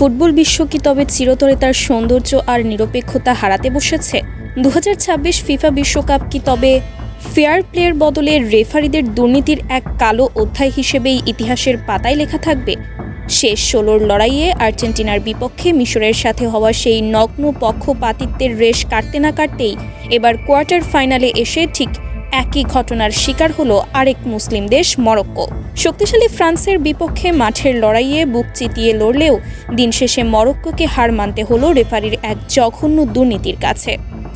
Football বিশ্ব কি তবে চিরতরে তার সৌন্দর্য আর নিরপেক্ষতা হারাতে বসেছে? 2026 ফিফা বিশ্বকাপ কি তবে ফেয়ার প্লের বদলে রেফারিদের দুর্নীতির এক কালো অধ্যায় হিসেবেই ইতিহাসের পাতায় লেখা থাকবে? শেষ 16র লড়াইয়ে আর্জেন্টিনার বিপক্ষে মিশরের সাথে হওয়া সেই নগ্ন পক্ষপাতিত্বের রেশ কাটতে না কাটতেই এবার কোয়ার্টার ফাইনালে এসে ঠিক একই ঘটনার শিকার হলো আরেক মুসলিম দেশ মরক্কো। শক্তিশালী ফ্রান্সের বিপক্ষে মাঠের লড়াইয়ে বুক চিতিয়ে লড়লেও দিন শেষে মরক্কোকে হার মানতে হলো রেফারির এক জঘন্য দুর্নীতির কাছে।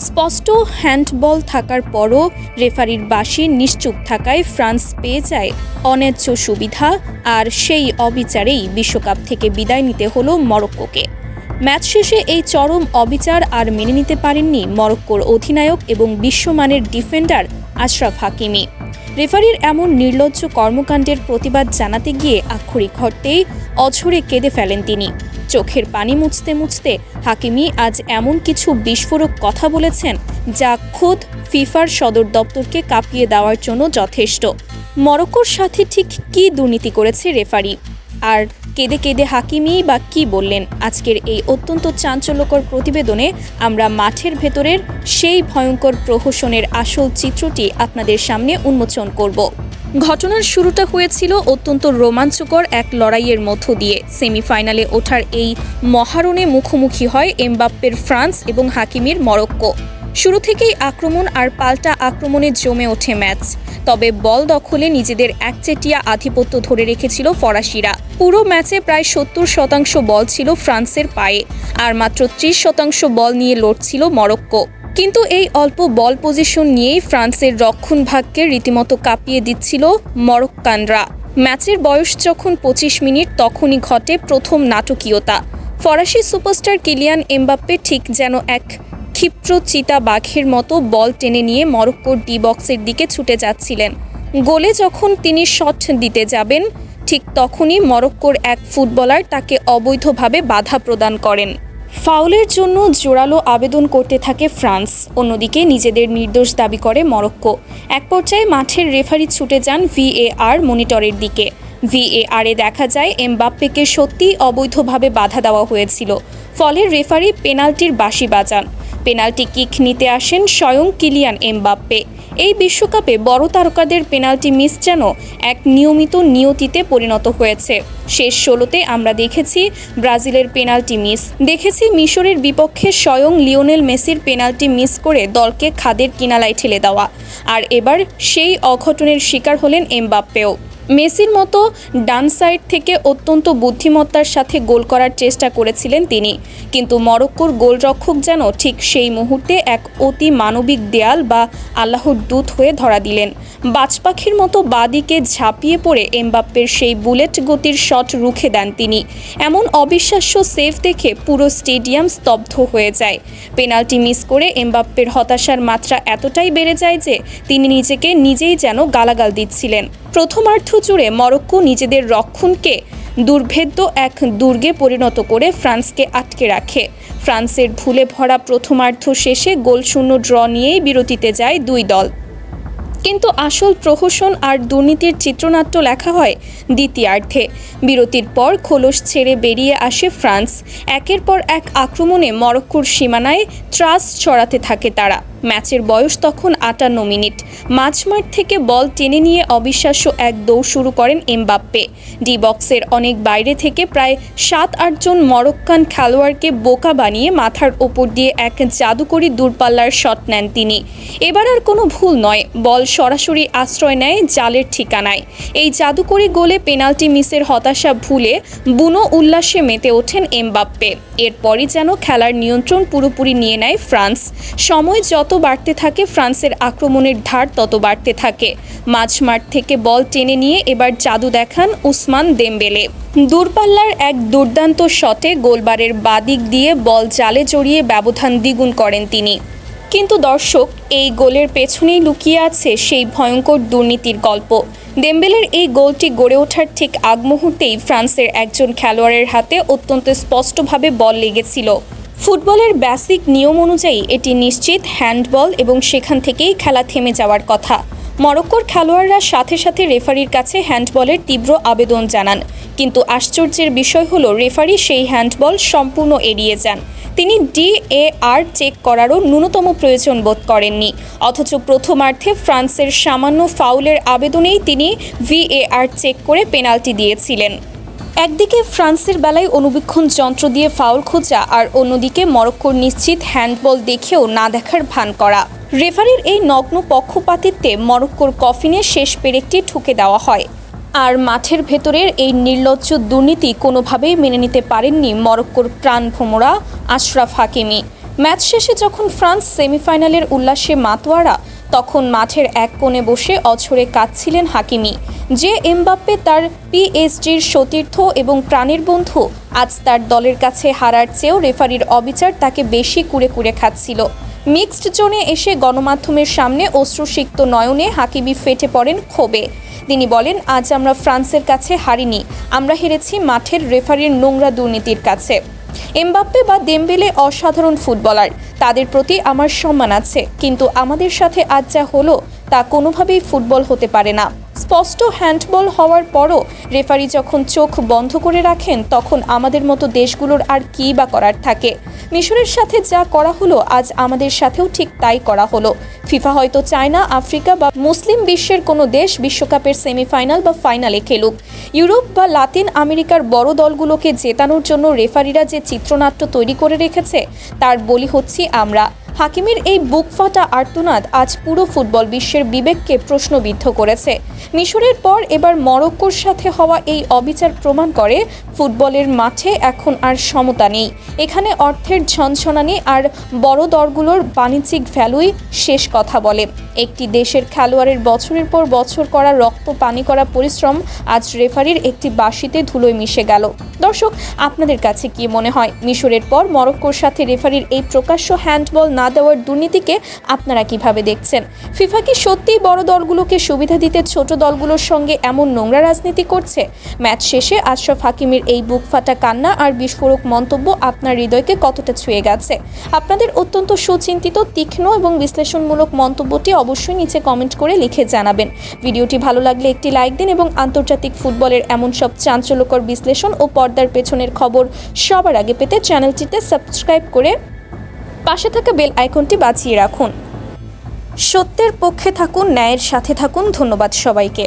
স্পষ্ট হ্যান্ডবল থাকার পরও রেফারির বাঁশি নিশ্চুপ থাকায় ফ্রান্স পেয়ে যায় অন্যায্য সুবিধা, আর সেই অবিচারেই বিশ্বকাপ থেকে বিদায় নিতে হলো মরক্কোকে। ম্যাচ শেষে এই চরম অবিচার আর মেনে নিতে পারেননি মরক্কোর অধিনায়ক এবং বিশ্বমানের ডিফেন্ডার আশরাফ হাকিমি। রেফারির এমন নির্লজ্জ কর্মকাণ্ডের প্রতিবাদ জানাতে গিয়ে আক্ষরিক অর্থেই অঝরে কেঁদে ফেলেন তিনি। চোখের পানি মুছতে মুছতে হাকিমি আজ এমন কিছু বিস্ফোরক কথা বলেছেন যা খোদ ফিফার সদর দপ্তরকে কাঁপিয়ে দেওয়ার জন্য যথেষ্ট। মরক্কোর সাথে ঠিক কী দুর্নীতি করেছে রেফারি, আর কেঁদে কেঁদে হাকিমি বা কী বললেন? আজকের এই অত্যন্ত চাঞ্চল্যকর প্রতিবেদনে আমরা মাঠের ভেতরের সেই ভয়ঙ্কর প্রহসনের আসল চিত্রটি আপনাদের সামনে উন্মোচন করব। ঘটনার শুরুটা হয়েছিল অত্যন্ত রোমাঞ্চকর এক লড়াইয়ের মধ্য দিয়ে। সেমিফাইনালে ওঠার এই মহারণে মুখোমুখি হয় এমবাপ্পের ফ্রান্স এবং হাকিমির মরক্কো। শুরু থেকেই আক্রমণ আর পাল্টা আক্রমণে জমে ওঠে ম্যাচ। তবে বল দখলে নিজেদের একচেটিয়া আধিপত্য ধরে রেখেছিল ফরাসিরা। পুরো ম্যাচে প্রায় 70% বল ছিল ফ্রান্সের পায়ে, আর মাত্র 30% বল নিয়ে লড়ছিল মরক্কো। কিন্তু এই অল্প বল পজিশন নিয়েই ফ্রান্সের রক্ষণভাগকে রীতিমতো কাঁপিয়ে দিচ্ছিল মরক্কানরা। ম্যাচের বয়স যখন 25 মিনিট, তখনই ঘটে প্রথম নাটকীয়তা। ফরাসি সুপারস্টার কিলিয়ান এমবাপ্পে ঠিক যেন এক ক্ষিপ্র চিতা বাঘের মতো বল টেনে নিয়ে মরক্কোর ডি বক্সের দিকে ছুটে যাচ্ছিলেন। গোলে যখন তিনি শট দিতে যাবেন, ঠিক তখনই মরক্কোর এক ফুটবলার তাকে অবৈধভাবে বাধা প্রদান করেন। ফাউলের জন্য জোরালো আবেদন করতে থাকে ফ্রান্স, অন্যদিকে নিজেদের নির্দোষ দাবি করে মরক্কো। এক পর্যায়ে মাঠের রেফারি ছুটে যান VAR মনিটরের দিকে। VAR-এ দেখা যায় এমবাপ্পেকে সত্যিই অবৈধভাবে বাধা দেওয়া হয়েছিল, ফলে রেফারি পেনাল্টির বাঁশি বাজান। পেনাল্টি কিক নিতে আসেন স্বয়ং কিলিয়ান এমবাপ্পে। এই বিশ্বকাপে বড় তারকাদের পেনাল্টি মিস যেন এক নিয়মিত নিয়তিতে পরিণত হয়েছে। শেষ 16তে আমরা দেখেছি ব্রাজিলের পেনাল্টি মিস, দেখেছি মিশরের বিপক্ষে স্বয়ং লিওনেল মেসির পেনাল্টি মিস করে দলকে খাদের কিনারায় ঠেলে দেওয়া, আর এবার সেই অঘটনের শিকার হলেন এমবাপ্পেও। মেসির মতো ডান সাইড থেকে অত্যন্ত বুদ্ধিমত্তার সাথে গোল করার চেষ্টা করেছিলেন তিনি, কিন্তু মরক্কোর গোলরক্ষক যেন ঠিক সেই মুহূর্তে এক অতি মানবিক দেয়াল বা আল্লাহর দূত হয়ে ধরা দিলেন। বাজপাখির মতো বাদিকে ঝাঁপিয়ে পড়ে এমবাপ্পের সেই বুলেট গতির শট রুখে দেন তিনি। এমন অবিশ্বাস্য সেভ দেখে পুরো স্টেডিয়াম স্তব্ধ হয়ে যায়। পেনাল্টি মিস করে এমবাপ্পের হতাশার মাত্রা এতটাই বেড়ে যায় যে তিনি নিজেকে নিজেই যেন গালাগাল দিচ্ছিলেন। প্রথমার্ধ জুড়ে মরক্কো নিজেদের রক্ষণকে দুর্ভেদ্য এক দুর্গে পরিণত করে ফ্রান্সকে আটকে রাখে। ফ্রান্সের ভুলে ভরা প্রথমার্ধ শেষে গোলশূন্য ড্র নিয়েই বিরতিতে যায় দুই দল। কিন্তু আসল প্রহসন আর দুর্নীতির চিত্রনাট্য লেখা হয় দ্বিতীয়ার্ধে। বিরতির পর খোলস ছেড়ে বেরিয়ে আসে ফ্রান্স। একের পর এক আক্রমণে মরক্কোর সীমানায় ত্রাস ছড়াতে থাকে তারা। ম্যাচের বয়স তখন 58 মিনিট। মাঝমাঠ থেকে বল টেনে নিয়ে অবিশ্বাস্য এক দৌড় শুরু করেন এমবাপ্পে। ডি বক্সের অনেক বাইরে থেকে প্রায় 7-8 জন মরক্কান খেলোয়াড়কে বোকা বানিয়ে মাথার ওপর দিয়ে এক জাদুকরী দূরপাল্লার শট নেন তিনি। এবার আর কোনো ভুল নয়, বল সরাসরি আশ্রয় নেয় জালের ঠিকানায়। এই জাদুকরী গোলে পেনাল্টি মিসের হতাশা ভুলে বুনো উল্লাসে মেতে ওঠেন এমবাপ্পে। এরপরই যেন খেলার নিয়ন্ত্রণ পুরোপুরি নিয়ে নেয় ফ্রান্স। সময় যত বাড়তে থাকে ফ্রান্সের আক্রমণের ধার তত বাড়তে থাকে। মাঝমাঠ থেকে বল টেনে নিয়ে এবার জাদু দেখান উসমান দেমবেলে। দূরপাল্লার এক দুর্দান্ত শটে গোলবারের বাদিক দিয়ে বল জালে জড়িয়ে ব্যবধান দ্বিগুণ করেন তিনি। কিন্তু দর্শক, এই গোলের পেছনেই লুকিয়ে আছে সেই ভয়ঙ্কর দুর্নীতির গল্প। দেমবেলের এই গোলটি গড়ে ওঠার ঠিক আগ মুহূর্তেই ফ্রান্সের একজন খেলোয়াড়ের হাতে অত্যন্ত স্পষ্টভাবে বল লেগেছিল। ফুটবলের বেসিক নিয়ম অনুযায়ী এটি নিশ্চিত হ্যান্ডবল এবং সেখান থেকেই খেলা থেমে যাওয়ার কথা। মরক্কোর খেলোয়াড়রা সাথে সাথে রেফারির কাছে হ্যান্ডবলের তীব্র আবেদন জানান, কিন্তু আশ্চর্যের বিষয় হলো রেফারি সেই হ্যান্ডবল সম্পূর্ণ এড়িয়ে যান। তিনি DAR চেক করারও ন্যূনতম প্রয়োজন বোধ করেননি, অথচ প্রথমার্ধে ফ্রান্সের সামান্য ফাউলের আবেদনেই তিনি VAR চেক করে পেনাল্টি দিয়েছিলেন। একদিকে ফ্রান্সের বেলায় অনুবীক্ষণ যন্ত্র দিয়ে ফাউল খোঁজা, আর অন্যদিকে মরক্কোর নিশ্চিত হ্যান্ডবল দেখেও না দেখার ভান করা। রেফারির এই নগ্ন পক্ষপাতিত্বে মরক্কোর কফিনে শেষ পেরেকটি ঠুকে দেওয়া হয়। আর মাঠের ভেতরের এই নির্লজ্জ দুর্নীতি কোনোভাবেই মেনে নিতে পারেননি মরক্কোর প্রাণভোমরা আশরাফ হাকিমি। ম্যাচ শেষে যখন ফ্রান্স সেমিফাইনালের উল্লাসে মাতোয়ারা, তখন মাঠের এক কোণে বসে অঝরে কাঁদছিলেন হাকিমি। যে এমবাপ্পে তার PSGর সতীর্থ এবং প্রাণের বন্ধু, আজ তার দলের কাছে হারার চেয়েও রেফারির অবিচার তাকে বেশি কুরে কুরে খাচ্ছিল। মিক্সড জোনে এসে গণমাধ্যমের সামনে অশ্রুসিক্ত নয়নে হাকিমি ফেটে পড়েন ক্ষোভে। তিনি বলেন, আজ আমরা ফ্রান্সের কাছে হারিনি, আমরা হেরেছি মাঠের রেফারির নোংরা দুর্নীতির কাছে। এমবাপ্পে বা দেমবেলে অসাধারণ ফুটবলার, তাদের প্রতি আমার সম্মান আছে, কিন্তু আমাদের সাথে আজ যা হলো তা কোনোভাবেই ফুটবল হতে পারে না। স্পষ্ট হ্যান্ডবল হওয়ার পরও রেফারি যখন চোখ বন্ধ করে রাখেন, তখন আমাদের মতো দেশগুলোর আর কী বা করার থাকে। মিশরের সাথে যা করা হলো, আজ আমাদের সাথেও ঠিক তাই করা হলো। ফিফা হয়তো চায় না আফ্রিকা বা মুসলিম বিশ্বের কোনো দেশ বিশ্বকাপের সেমিফাইনাল বা ফাইনালে খেলুক। ইউরোপ বা লাতিন আমেরিকার বড় দলগুলোকে জেতানোর জন্য রেফারিরা যে চিত্রনাট্য তৈরি করে রেখেছে, তার বলি হচ্ছি আমরা। হাকিমের এই বুকফাটা আর্তনাদ আজ পুরো ফুটবল বিশ্বের বিবেককে প্রশ্নবিদ্ধ করেছে। মিশরের পর এবার মরক্কোর সাথে হওয়া এই অবিচার প্রমাণ করে ফুটবলের মাঠে এখন আর সমতা নেই। এখানে অর্থের ঝনঝনানি আর বড় দলগুলোর বাণিজ্যিক ভ্যালুই শেষ কথা বলে। একটি দেশের খেলোয়াড়ের বছরের পর বছর করা রক্ত পানি করা পরিশ্রম আজ রেফারির একটি বাঁশিতে ধুলোয় মিশে গেল। দর্শক, আপনাদের কাছে কি মনে হয়, মিশরের পর মরক্কোর সাথে রেফারির এই প্রকাশ্য হ্যান্ডবল না দেওয়ার দুর্নীতিকে আপনারা কিভাবে দেখছেন? ফিফা কি সত্যিই বড় দলগুলোকে সুবিধা দিতে ছোট দলগুলোর সঙ্গে এমন নোংরা রাজনীতি করছে? ম্যাচ শেষে আশরাফ হাকিমের এই বুকফাটা কান্না আর বিস্ফোরক মন্তব্য আপনার হৃদয়কে কতটা ছুঁয়ে গেছে? আপনাদের অত্যন্ত সুচিন্তিত, তীক্ষ্ণ এবং বিশ্লেষণমূলক মন্তব্যটি অবশ্যই নিচে কমেন্ট করে লিখে জানাবেন। ভিডিওটি ভালো লাগলে একটি লাইক দিন এবং আন্তর্জাতিক ফুটবলের এমন সব চাঞ্চল্যকর বিশ্লেষণ ও পর্দার পেছনের খবর সবার আগে পেতে চ্যানেলটিতে সাবস্ক্রাইব করে পাশে থাকা বেল আইকনটি বাজিয়ে রাখুন। সত্যের পক্ষে থাকুন, ন্যায়ের সাথে থাকুন। ধন্যবাদ সবাইকে।